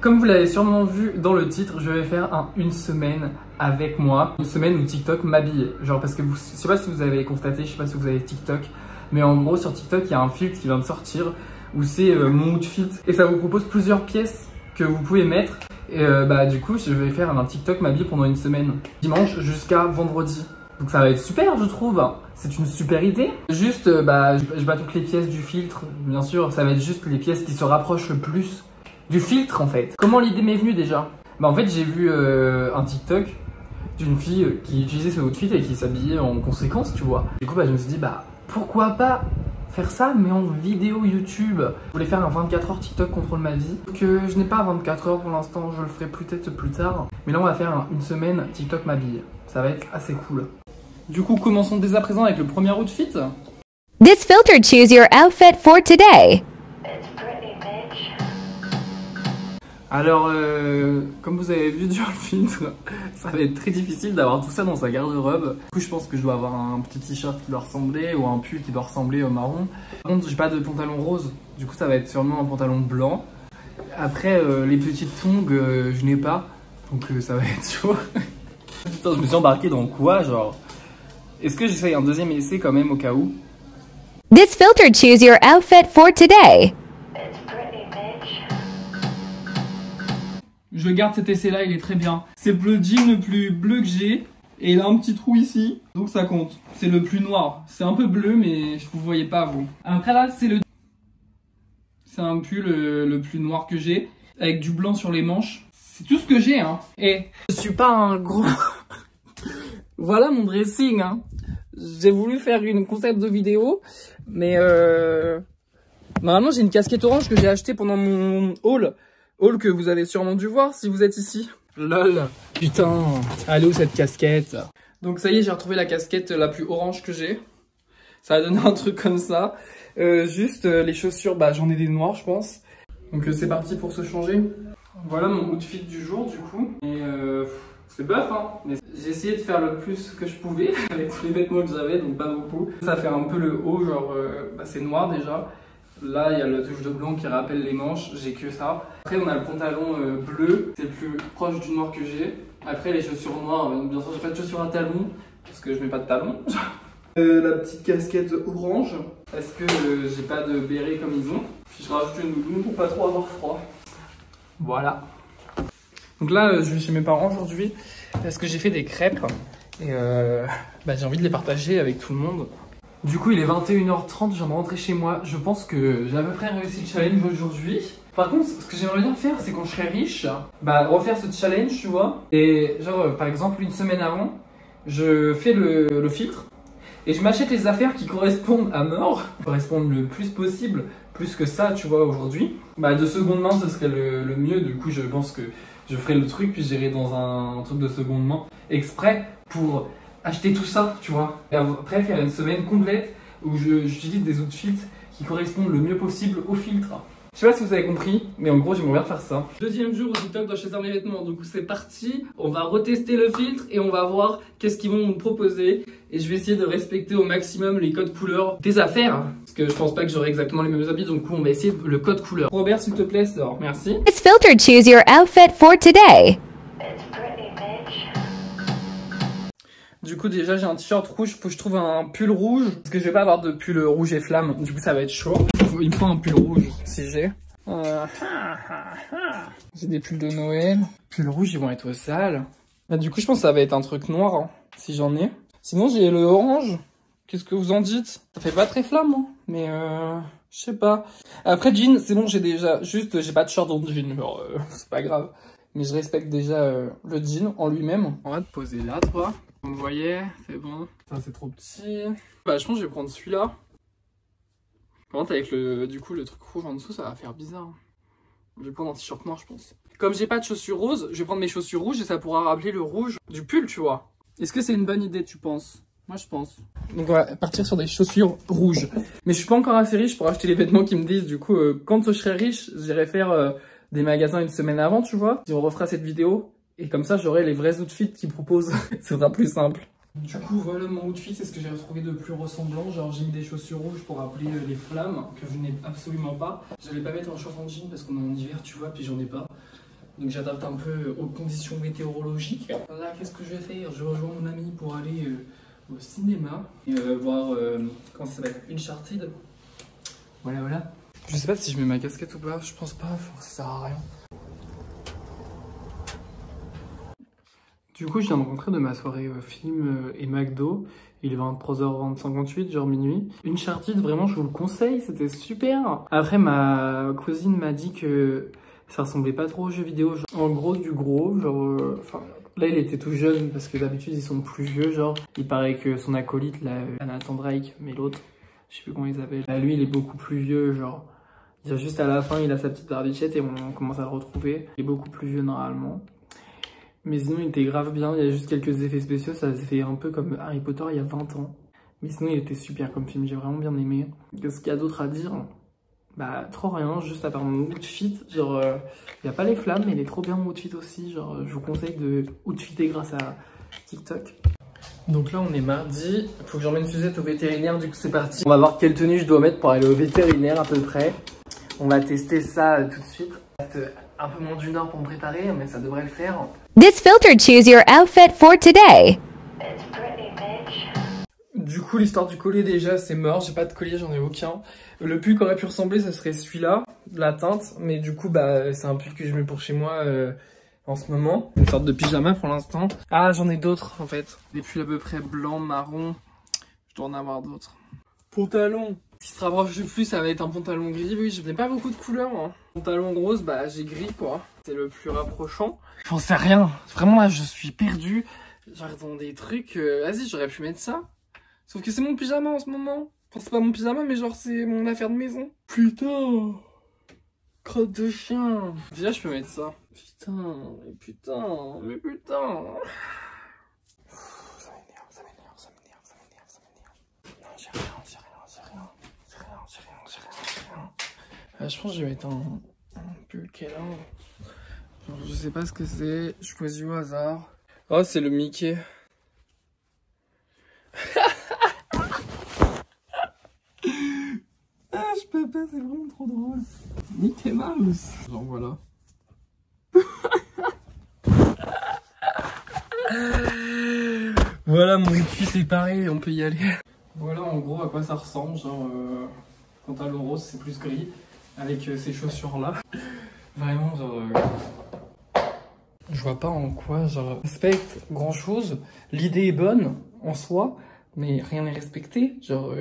Comme vous l'avez sûrement vu dans le titre, je vais faire une semaine avec moi. Une semaine où TikTok m'habille. Genre parce que je sais pas si vous avez constaté, je sais pas si vous avez TikTok. Mais en gros sur TikTok, il y a un filtre qui vient de sortir où c'est mon outfit. Et ça vous propose plusieurs pièces que vous pouvez mettre. Et du coup, je vais faire un TikTok m'habille pendant une semaine. Dimanche jusqu'à vendredi. Donc ça va être super, je trouve. C'est une super idée. Juste, je bats toutes les pièces du filtre. Bien sûr, ça va être juste les pièces qui se rapprochent le plus du filtre en fait. Comment l'idée m'est venue déjà? En fait, j'ai vu un TikTok d'une fille qui utilisait ce outfit et qui s'habillait en conséquence, tu vois. Du coup, je me suis dit, pourquoi pas faire ça, mais en vidéo YouTube. Je voulais faire un 24 heures TikTok contrôle ma vie. Donc, je n'ai pas 24 heures pour l'instant, je le ferai peut-être plus tard. Mais là, on va faire une semaine TikTok m'habille. Ça va être assez cool. Du coup, commençons dès à présent avec le premier outfit. This filter choose your outfit for today. Alors, comme vous avez vu sur le filtre, ça va être très difficile d'avoir tout ça dans sa garde-robe. Du coup, je pense que je dois avoir un petit t-shirt qui doit ressembler ou un pull qui doit ressembler au marron. Par contre, j'ai pas de pantalon rose, du coup ça va être sûrement un pantalon blanc. Après, les petites tongs, je n'ai pas, donc ça va être chaud. Putain, je me suis embarqué dans quoi, genre? Est-ce que j'essaye un deuxième essai quand même au cas où? This filter choose your outfit for today. Je garde cet essai-là, il est très bien. C'est le jean le plus bleu que j'ai. Et il a un petit trou ici, donc ça compte. C'est le plus noir. C'est un peu bleu, mais vous voyez pas, vous. Après là, c'est un pull le plus noir que j'ai. Avec du blanc sur les manches. C'est tout ce que j'ai, hein. Et je suis pas un gros... Voilà mon dressing, hein. J'ai voulu faire une concept de vidéo, mais normalement j'ai une casquette orange que j'ai achetée pendant mon haul. Haul que vous avez sûrement dû voir si vous êtes ici. Lol. Putain. Elle est où cette casquette? Donc ça y est, j'ai retrouvé la casquette la plus orange que j'ai. Ça a donné un truc comme ça. Juste les chaussures, j'en ai des noires je pense. Donc c'est parti pour se changer. Voilà mon outfit du jour du coup. Et c'est bœuf hein. Mais j'ai essayé de faire le plus que je pouvais avec tous les vêtements que j'avais, donc pas beaucoup. Ça fait un peu le haut, genre c'est noir déjà. Là, il y a la touche de blanc qui rappelle les manches, j'ai que ça. Après, on a le pantalon bleu, c'est le plus proche du noir que j'ai. Après, les chaussures noires, bien sûr, j'ai pas de chaussures à talons, parce que je mets pas de talons. La petite casquette orange, parce que j'ai pas de béret comme ils ont. Puis je rajoute une doudoune pour pas trop avoir froid. Voilà. Donc là, je vais chez mes parents aujourd'hui, parce que j'ai fait des crêpes. Et j'ai envie de les partager avec tout le monde. Du coup, il est 21h30, je viens de rentrer chez moi. Je pense que j'ai à peu près réussi le challenge aujourd'hui. Par contre, ce que j'aimerais bien faire, c'est quand je serai riche, refaire ce challenge, tu vois. Et genre, par exemple, une semaine avant, je fais le filtre et je m'achète les affaires qui correspondent à mort, qui correspondent le plus possible, plus que ça, tu vois, aujourd'hui. De seconde main, ce serait le mieux. Du coup, je pense que je ferai le truc, puis j'irai dans un truc de seconde main exprès pour acheter tout ça, tu vois. Et après, faire une semaine complète où j'utilise des outfits qui correspondent le mieux possible au filtre. Je sais pas si vous avez compris, mais en gros, j'aimerais bien faire ça. Deuxième jour au TikTok dans choisir mes vêtements. Donc c'est parti, on va retester le filtre et on va voir qu'est-ce qu'ils vont nous proposer. Et je vais essayer de respecter au maximum les codes couleurs des affaires. Parce que je pense pas que j'aurai exactement les mêmes habits, donc on va essayer le code couleur. Robert, s'il te plaît, sors. Merci. This filter choose your outfit for today. Du coup déjà j'ai un t-shirt rouge, faut que je trouve un pull rouge. Parce que je vais pas avoir de pull rouge et flamme, du coup ça va être chaud. Il me faut un pull rouge si j'ai. J'ai des pulls de Noël. Pull rouge ils vont être sales. Du coup je pense que ça va être un truc noir hein, si j'en ai. Sinon j'ai le orange. Qu'est-ce que vous en dites? Ça fait pas très flamme hein, mais je sais pas. Après jean c'est bon, j'ai déjà, juste j'ai pas de short en jean, genre c'est pas grave. Mais je respecte déjà le jean en lui-même. On va te poser là toi. Vous voyez, c'est bon. Ça c'est trop petit. Je pense que je vais prendre celui-là. Par contre avec le truc rouge en dessous ça va faire bizarre. Je vais prendre un t-shirt noir je pense. Comme j'ai pas de chaussures roses, je vais prendre mes chaussures rouges et ça pourra rappeler le rouge du pull tu vois. Est-ce que c'est une bonne idée tu penses? Moi je pense. Donc on va partir sur des chaussures rouges. Mais je suis pas encore assez riche pour acheter les vêtements qui me disent. Du coup quand je serai riche j'irai faire des magasins une semaine avant tu vois. Et on refera cette vidéo. Et comme ça, j'aurai les vrais outfits qu'ils proposent. Ce sera plus simple. Du coup, voilà mon outfit. C'est ce que j'ai retrouvé de plus ressemblant. Genre, j'ai mis des chaussures rouges pour rappeler les flammes, que je n'ai absolument pas. J'allais pas mettre un short en jean parce qu'on est en hiver, tu vois, puis j'en ai pas. Donc j'adapte un peu aux conditions météorologiques. Voilà, qu'est-ce que je vais faire? Je rejoins mon ami pour aller au cinéma et voir comment ça s'appelle, Uncharted. Voilà. Je sais pas si je mets ma casquette ou pas, je pense pas, ça sert à rien. Du coup, je viens de rentrer de ma soirée film et McDo. Il est 23h58, genre minuit. Uncharted, vraiment, je vous le conseille, c'était super. Après, ma cousine m'a dit que ça ressemblait pas trop aux jeux vidéo. Genre, en gros, du gros, genre... là, il était tout jeune, parce que d'habitude, ils sont plus vieux, genre. Il paraît que son acolyte, là, Nathan Drake, mais l'autre, je sais plus comment il s'appelle. Là, lui, il est beaucoup plus vieux, genre... Il y a juste à la fin, il a sa petite barbichette et on commence à le retrouver. Il est beaucoup plus vieux, normalement. Mais sinon, il était grave bien. Il y a juste quelques effets spéciaux. Ça fait un peu comme Harry Potter il y a 20 ans. Mais sinon, il était super comme film. J'ai vraiment bien aimé. Qu'est-ce qu'il y a d'autre à dire? Bah, trop rien. Juste à part mon outfit. Genre, il n'y a pas les flammes, mais il est trop bien mon outfit aussi. Genre, je vous conseille de outfitter grâce à TikTok. Donc là, on est mardi. Il faut que j'emmène Suzette au vétérinaire. Du coup, c'est parti. On va voir quelle tenue je dois mettre pour aller au vétérinaire à peu près. On va tester ça tout de suite. Un peu moins d'une heure pour me préparer, mais ça devrait le faire. This filter choose your outfit for today. Du coup, l'histoire du collier, déjà, c'est mort. J'ai pas de collier, j'en ai aucun. Le pull qui aurait pu ressembler, ça serait celui-là, la teinte. Mais du coup, bah, c'est un pull que je mets pour chez moi en ce moment. Une sorte de pyjama pour l'instant. Ah, j'en ai d'autres, en fait. Des pulls à peu près blanc, marron. Je dois en avoir d'autres. Pantalon. Ce qui se rapproche le plus, ça va être un pantalon gris. Oui, je n'ai pas beaucoup de couleurs. Hein. Pantalon rose, bah, j'ai gris, quoi. C'est le plus rapprochant. J'en sais rien. Vraiment, là, je suis perdu. J'arrête dans des trucs. Vas-y, j'aurais pu mettre ça. Sauf que c'est mon pyjama en ce moment. Enfin, c'est pas mon pyjama, mais genre, c'est mon affaire de maison. Putain. Crotte de chien. Déjà, je peux mettre ça. Putain. Mais putain. Mais putain. Ça m'énerve. Non, j'ai rien. Je pense que je vais mettre un pull qu'elle a. Je sais pas ce que c'est. Je choisis au hasard. Oh, c'est le Mickey. Ah, je peux pas, c'est vraiment trop drôle. Mickey Mouse. Genre voilà. Voilà, mon cul c'est pareil, on peut y aller. Voilà en gros à quoi ça ressemble. Genre, pantalon rose, c'est plus gris. Avec ces chaussures là. Vraiment, genre. Je vois pas en quoi, genre. Respecte grand chose. L'idée est bonne en soi, mais rien n'est respecté. Genre.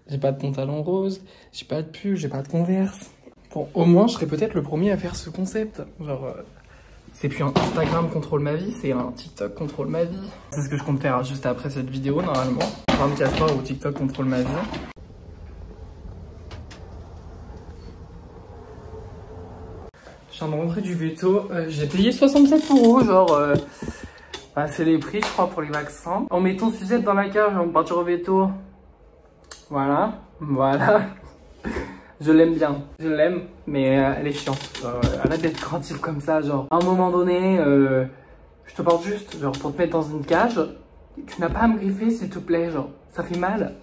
J'ai pas de pantalon rose, j'ai pas de pull, j'ai pas de Converse. Bon, au moins, je serais peut-être le premier à faire ce concept. Genre, c'est plus un Instagram contrôle ma vie, c'est un TikTok contrôle ma vie. C'est ce que je compte faire juste après cette vidéo, normalement. 24 heures où TikTok contrôle ma vie. Je viens de rentrer du veto. J'ai payé 67 €, genre... bah, c'est les prix, je crois, pour les vaccins. En mettant Suzette dans la cage, on va partir au veto. Voilà. Je l'aime bien. Je l'aime, mais elle est chiante. Arrête d'être craintive comme ça, genre. À un moment donné, je te porte juste, genre, pour te mettre dans une cage. Tu n'as pas à me griffer, s'il te plaît, genre. Ça fait mal.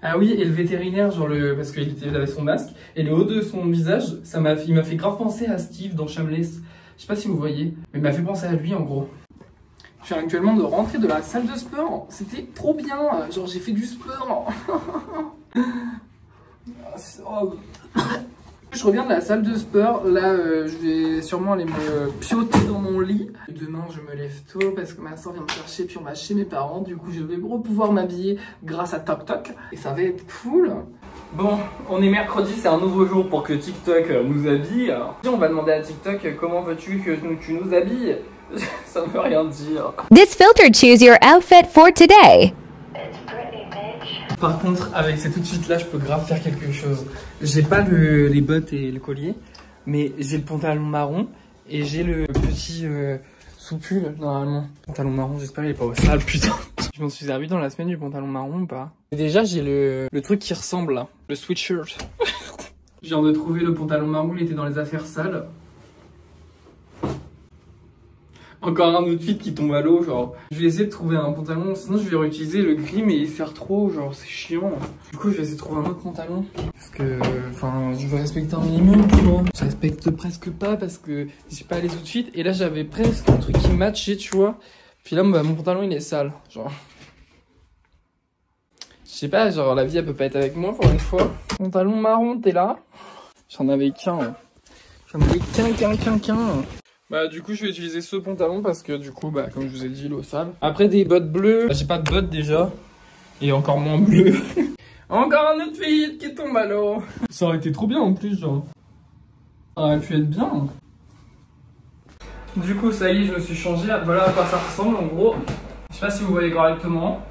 Ah oui, et le vétérinaire, genre, parce qu'il avait son masque, et le haut de son visage, il m'a fait grave penser à Steve dans Shameless. Je sais pas si vous voyez, mais il m'a fait penser à lui, en gros. Je viens actuellement de rentrer de la salle de sport. C'était trop bien. Genre, j'ai fait du sport. Je reviens de la salle de sport. Là, je vais sûrement aller me pioter dans mon lit. Demain, je me lève tôt parce que ma soeur vient me chercher. Puis on va chez mes parents. Du coup, je vais pouvoir m'habiller grâce à TokTok. Et ça va être cool. Bon, on est mercredi, c'est un nouveau jour pour que TikTok nous habille. On va demander à TikTok comment veux-tu que tu nous habilles. Ça veut rien dire. This filter choose your outfit for today. Par contre, avec cet outfit là, je peux grave faire quelque chose. J'ai pas les bottes et le collier, mais j'ai le pantalon marron et j'ai le petit sous-pull normalement. Pantalon marron, j'espère qu'il est pas au sale, putain. Je m'en suis servi dans la semaine du pantalon marron ou pas? Et déjà, j'ai le truc qui ressemble là, le sweatshirt. Je viens de trouver le pantalon marron, il était dans les affaires sales. Encore un outfit qui tombe à l'eau, genre. Je vais essayer de trouver un pantalon, sinon je vais réutiliser le gris, mais il sert trop, genre c'est chiant. Du coup, je vais essayer de trouver un autre pantalon. Parce que, enfin, je veux respecter un minimum, tu vois. Je respecte presque pas parce que j'ai pas les outfits. Et là, j'avais presque un truc qui matchait, tu vois. Puis là, bah, mon pantalon, il est sale, genre. Je sais pas, genre la vie, elle peut pas être avec moi pour une fois. Pantalon marron, t'es là? J'en avais qu'un. J'en avais qu'un. Bah du coup je vais utiliser ce pantalon parce que du coup bah comme je vous ai dit l'eau sale. Après des bottes bleues, j'ai pas de bottes déjà. Et encore moins bleues. Encore un autre outfit qui tombe à l'eau. Ça aurait été trop bien en plus genre. Ça aurait pu être bien. Du coup ça y est je me suis changé. Voilà à quoi ça ressemble en gros. Je sais pas si vous voyez correctement.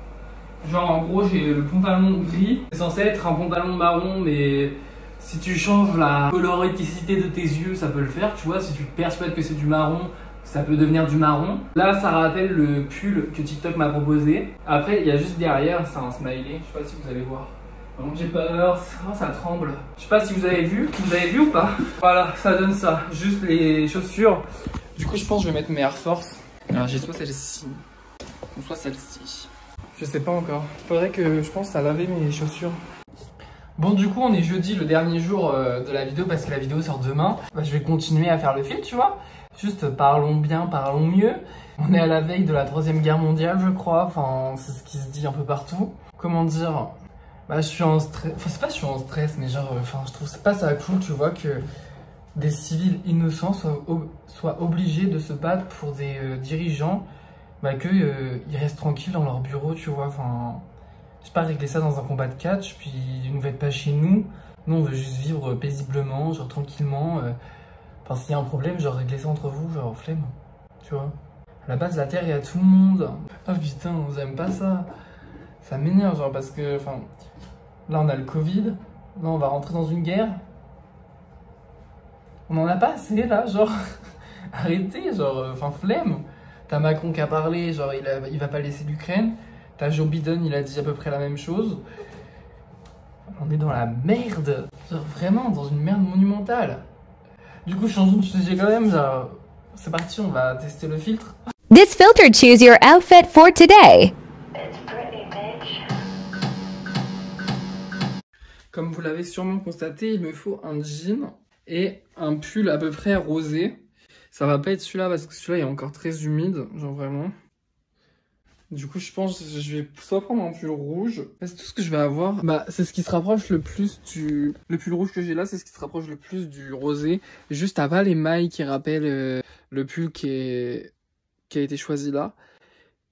Genre en gros j'ai le pantalon gris. C'est censé être un pantalon marron mais... Si tu changes la coloriticité de tes yeux, ça peut le faire, tu vois. Si tu persuades que c'est du marron, ça peut devenir du marron. Là, ça rappelle le pull que TikTok m'a proposé. Après, il y a juste derrière, c'est un smiley. Je sais pas si vous allez voir. Vraiment, j'ai peur. Oh, ça tremble. Je sais pas si vous avez vu. Vous avez vu ou pas? Voilà, ça donne ça. Juste les chaussures. Du coup, je pense que je vais mettre mes Air Force. Alors, j'ai soit celle-ci, ou soit celle-ci. Je sais pas encore. Faudrait que je pense à laver mes chaussures. Bon du coup on est jeudi, le dernier jour de la vidéo parce que la vidéo sort demain. Bah, je vais continuer à faire le film tu vois. Juste parlons bien, parlons mieux. On est à la veille de la 3e guerre mondiale je crois. Enfin c'est ce qui se dit un peu partout. Comment dire? Bah je suis en stress. Enfin c'est pas que je suis en stress mais genre enfin je trouve pas ça cool tu vois que des civils innocents soient obligés de se battre pour des dirigeants. Bah que ils restent tranquilles dans leur bureau tu vois. Enfin... Je sais pas, régler ça dans un combat de catch, puis ne faites pas chez nous. Nous, on veut juste vivre paisiblement, genre tranquillement. Enfin, s'il y a un problème, genre régler ça entre vous, genre flemme. Tu vois. À la base, la Terre est à tout le monde. Ah putain, j'aime pas ça. Ça m'énerve, genre, parce que, enfin, là, on a le Covid. Là, on va rentrer dans une guerre. On en a pas assez, là, genre. Arrêtez, genre, enfin, flemme. T'as Macron qui a parlé, genre, il va pas laisser l'Ukraine. T'as Joe Biden, il a dit à peu près la même chose. On est dans la merde. Genre vraiment dans une merde monumentale. Du coup, changeons de sujet quand même. Genre, c'est parti, on va tester le filtre. This filter choose your outfit for today. Comme vous l'avez sûrement constaté, il me faut un jean et un pull à peu près rosé. Ça va pas être celui-là parce que celui-là est encore très humide, genre vraiment. Du coup, je pense que je vais soit prendre un pull rouge. C'est tout ce que je vais avoir. Bah, c'est ce qui se rapproche le plus du... Le pull rouge que j'ai là, c'est ce qui se rapproche le plus du rosé. Juste à bas les mailles qui rappellent le pull qui a été choisi là.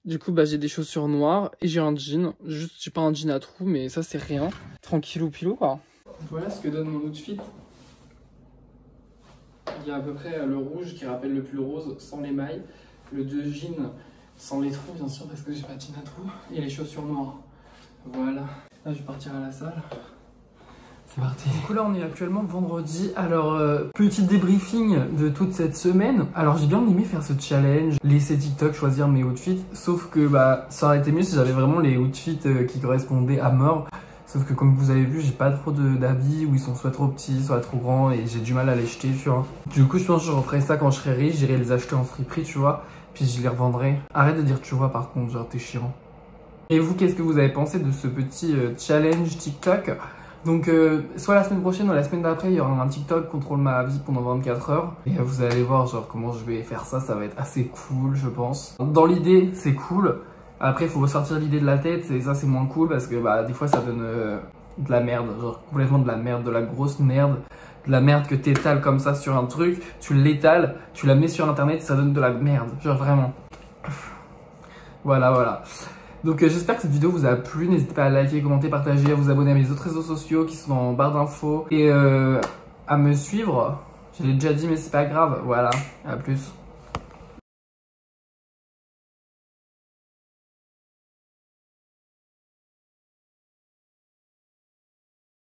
Du coup, bah, j'ai des chaussures noires et j'ai un jean. Juste, j'ai pas un jean à trous, mais ça, c'est rien. Tranquillou pilou, quoi. Voilà ce que donne mon outfit. Il y a à peu près le rouge qui rappelle le pull rose sans les mailles. Le 2 jeans sans les trous, bien sûr, parce que j'ai pas de jean à trous. Et les chaussures noires. Voilà. Là, je vais partir à la salle. C'est parti. Du coup, là, on est actuellement vendredi. Alors, petit débriefing de toute cette semaine. Alors, j'ai bien aimé faire ce challenge, laisser TikTok choisir mes outfits. Sauf que, bah, ça aurait été mieux si j'avais vraiment les outfits qui correspondaient à mort. Sauf que, comme vous avez vu, j'ai pas trop d'habits où ils sont soit trop petits, soit trop grands et j'ai du mal à les jeter, tu vois. Du coup, je pense que je referai ça quand je serai riche. J'irai les acheter en friperie, tu vois. Puis je les revendrai. Arrête de dire tu vois par contre, genre t'es chiant. Et vous, qu'est-ce que vous avez pensé de ce petit challenge TikTok? Donc soit la semaine prochaine ou la semaine d'après, il y aura un TikTok contrôle ma vie pendant 24 heures. Et vous allez voir genre comment je vais faire ça, ça va être assez cool je pense. Dans l'idée, c'est cool. Après, il faut ressortir l'idée de la tête et ça c'est moins cool parce que bah des fois ça donne de la merde, genre complètement de la merde, de la grosse merde. De la merde que t'étales comme ça sur un truc, tu l'étales, tu la mets sur internet et ça donne de la merde, genre vraiment. Voilà. Donc j'espère que cette vidéo vous a plu, n'hésitez pas à liker, commenter, partager, à vous abonner à mes autres réseaux sociaux qui sont en barre d'infos et à me suivre. Je l'ai déjà dit mais c'est pas grave, voilà, à plus.